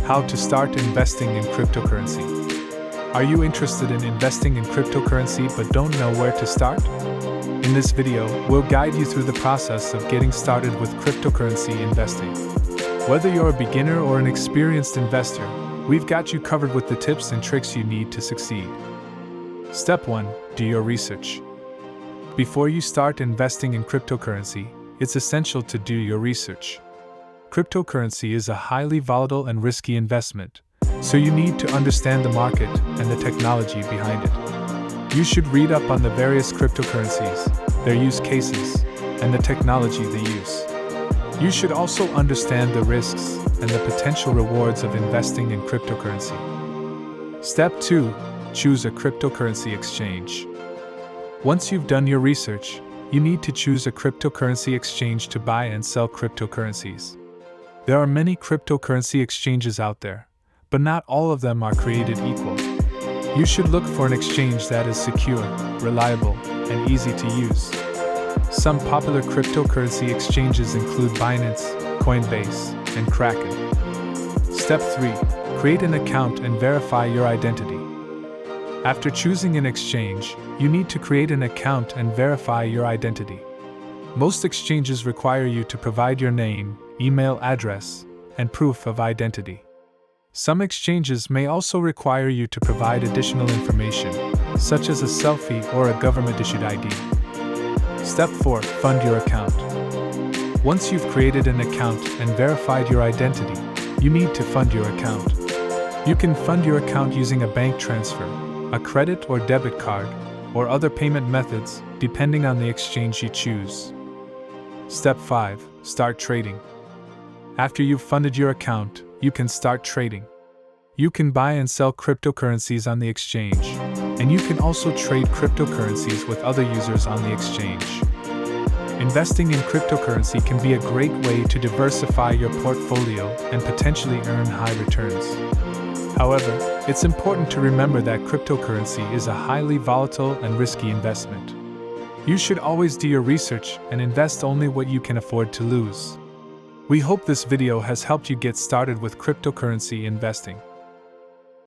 How to start investing in cryptocurrency. Are you interested in investing in cryptocurrency but don't know where to start? In this video, we'll guide you through the process of getting started with cryptocurrency investing. Whether you're a beginner or an experienced investor, we've got you covered with the tips and tricks you need to succeed. Step 1. Do your research. Before you start investing in cryptocurrency, it's essential to do your research. Cryptocurrency is a highly volatile and risky investment, so you need to understand the market and the technology behind it. You should read up on the various cryptocurrencies, their use cases, and the technology they use. You should also understand the risks and the potential rewards of investing in cryptocurrency. Step 2. Choose a cryptocurrency exchange. Once you've done your research, you need to choose a cryptocurrency exchange to buy and sell cryptocurrencies. There are many cryptocurrency exchanges out there, but not all of them are created equal. You should look for an exchange that is secure, reliable, and easy to use. Some popular cryptocurrency exchanges include Binance, Coinbase, and Kraken. Step 3. Create an account and verify your identity. After choosing an exchange, you need to create an account and verify your identity. Most exchanges require you to provide your name, email address, and proof of identity. Some exchanges may also require you to provide additional information, such as a selfie or a government-issued ID. Step 4. Fund your account. Once you've created an account and verified your identity, you need to fund your account. You can fund your account using a bank transfer, a credit or debit card, or other payment methods, depending on the exchange you choose. Step 5. Start trading. After you've funded your account, you can start trading. You can buy and sell cryptocurrencies on the exchange, and you can also trade cryptocurrencies with other users on the exchange. Investing in cryptocurrency can be a great way to diversify your portfolio and potentially earn high returns. However, it's important to remember that cryptocurrency is a highly volatile and risky investment. You should always do your research and invest only what you can afford to lose. We hope this video has helped you get started with cryptocurrency investing.